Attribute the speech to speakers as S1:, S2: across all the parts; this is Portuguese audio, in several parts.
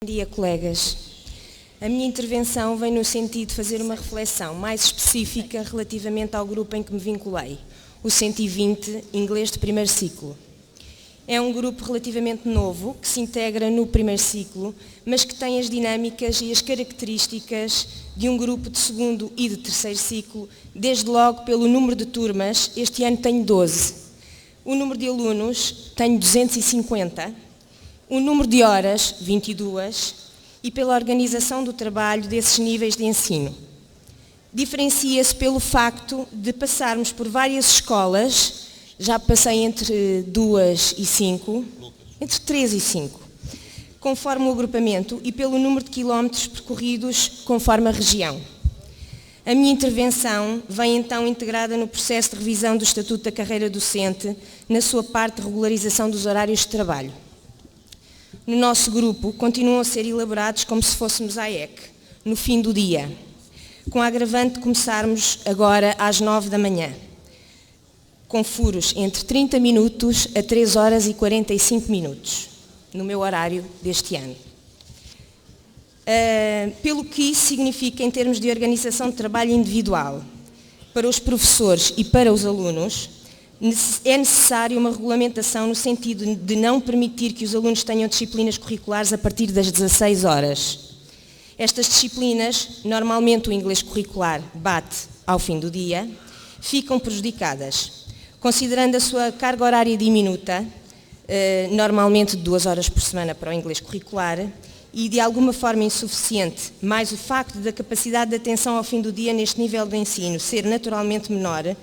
S1: Bom dia, colegas. A minha intervenção vem no sentido de fazer uma reflexão mais específica relativamente ao grupo em que me vinculei, o 120, inglês de primeiro ciclo. É um grupo relativamente novo, que se integra no primeiro ciclo, mas que tem as dinâmicas e as características de um grupo de segundo e de terceiro ciclo, desde logo pelo número de turmas. Este ano tenho 12. O número de alunos, tenho 250. O número de horas, 22, e pela organização do trabalho desses níveis de ensino. Diferencia-se pelo facto de passarmos por várias escolas, já passei entre 2 e 5, entre 3 e 5, conforme o agrupamento e pelo número de quilómetros percorridos conforme a região. A minha intervenção vem então integrada no processo de revisão do Estatuto da Carreira Docente, na sua parte de regularização dos horários de trabalho. No nosso grupo, continuam a ser elaborados como se fôssemos à EC, no fim do dia, com a agravante de começarmos agora às 9 da manhã, com furos entre 30 minutos a 3 horas e 45 minutos, no meu horário deste ano. Pelo que isso significa em termos de organização de trabalho individual, para os professores e para os alunos, é necessária uma regulamentação no sentido de não permitir que os alunos tenham disciplinas curriculares a partir das 16 horas. Estas disciplinas, normalmente o inglês curricular bate ao fim do dia, ficam prejudicadas, considerando a sua carga horária diminuta, normalmente de 2 horas por semana para o inglês curricular, e de alguma forma insuficiente, mais o facto da capacidade de atenção ao fim do dia neste nível de ensino ser naturalmente menor,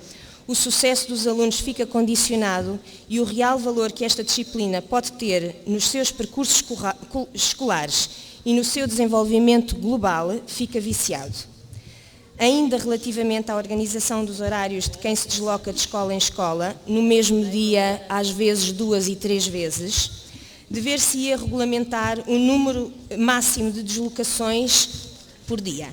S1: o sucesso dos alunos fica condicionado e o real valor que esta disciplina pode ter nos seus percursos escolares e no seu desenvolvimento global fica viciado. Ainda relativamente à organização dos horários de quem se desloca de escola em escola, no mesmo dia, às vezes 2 e 3 vezes, dever-se-ia regulamentar um número máximo de deslocações por dia.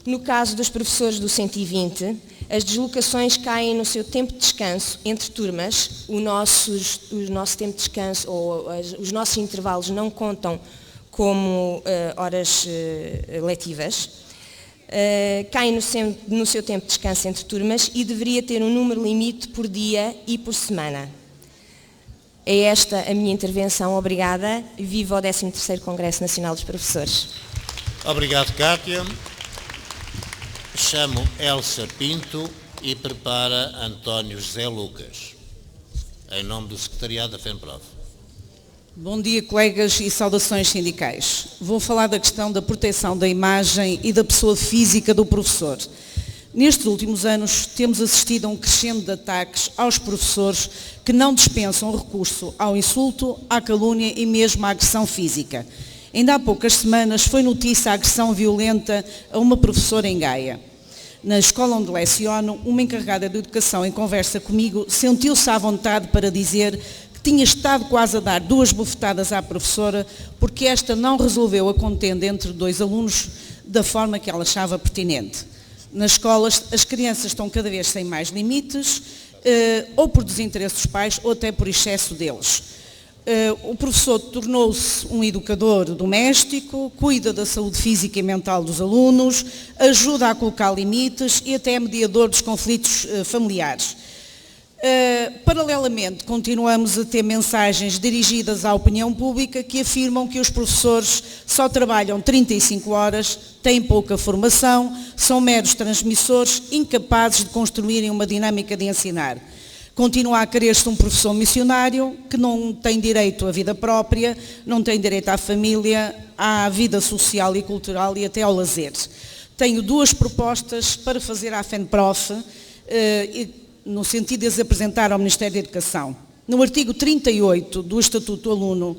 S1: No caso dos professores do 120, as deslocações caem no seu tempo de descanso entre turmas. O nosso tempo de descanso ou os nossos intervalos não contam como horas letivas. Caem no seu tempo de descanso entre turmas e deveria ter um número limite por dia e por semana. É esta a minha intervenção. Obrigada. Viva o 13º Congresso Nacional dos Professores.
S2: Obrigado, Cátia. Chamo Elsa Pinto e prepara António José Lucas, em nome do Secretariado da FENPROF.
S3: Bom dia, colegas, e saudações sindicais. Vou falar da questão da proteção da imagem e da pessoa física do professor. Nestes últimos anos, temos assistido a um crescendo de ataques aos professores que não dispensam recurso ao insulto, à calúnia e mesmo à agressão física. Ainda há poucas semanas foi notícia a agressão violenta a uma professora em Gaia. Na escola onde leciono, uma encarregada de educação em conversa comigo sentiu-se à vontade para dizer que tinha estado quase a dar 2 bofetadas à professora porque esta não resolveu a contenda entre 2 alunos da forma que ela achava pertinente. Nas escolas, as crianças estão cada vez sem mais limites, ou por desinteresse dos pais ou até por excesso deles. O professor tornou-se um educador doméstico, cuida da saúde física e mental dos alunos, ajuda a colocar limites e até é mediador dos conflitos familiares. Paralelamente, continuamos a ter mensagens dirigidas à opinião pública que afirmam que os professores só trabalham 35 horas, têm pouca formação, são meros transmissores, incapazes de construírem uma dinâmica de ensinar. Continua a querer-se um professor missionário que não tem direito à vida própria, não tem direito à família, à vida social e cultural e até ao lazer. Tenho 2 propostas para fazer à FENPROF, no sentido de as apresentar ao Ministério da Educação. No artigo 38 do Estatuto do Aluno,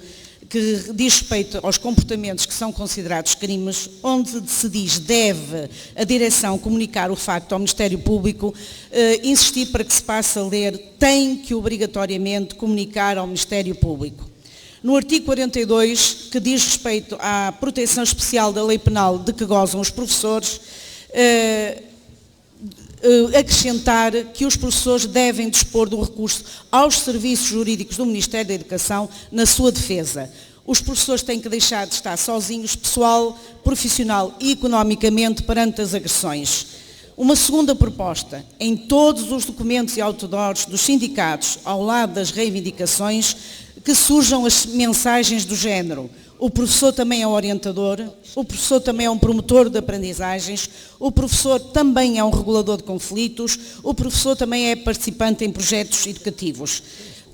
S3: que diz respeito aos comportamentos que são considerados crimes, onde se diz deve a direção comunicar o facto ao Ministério Público, insistir para que se passe a ler tem que obrigatoriamente comunicar ao Ministério Público. No artigo 42, que diz respeito à proteção especial da lei penal de que gozam os professores, acrescentar que os professores devem dispor do recurso aos serviços jurídicos do Ministério da Educação na sua defesa. Os professores têm que deixar de estar sozinhos, pessoal, profissional e economicamente, perante as agressões. Uma segunda proposta, em todos os documentos e outdoors dos sindicatos, ao lado das reivindicações, que surjam as mensagens do género: o professor também é um orientador, o professor também é um promotor de aprendizagens, o professor também é um regulador de conflitos, o professor também é participante em projetos educativos.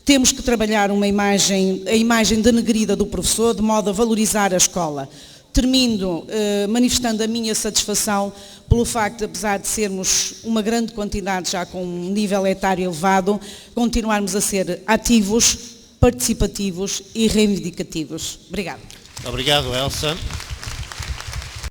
S3: Temos que trabalhar a imagem denegrida do professor, de modo a valorizar a escola. Termino manifestando a minha satisfação pelo facto de, apesar de sermos uma grande quantidade já com um nível etário elevado, continuarmos a ser ativos, participativos e reivindicativos. Obrigada.
S2: Obrigado, Elsa.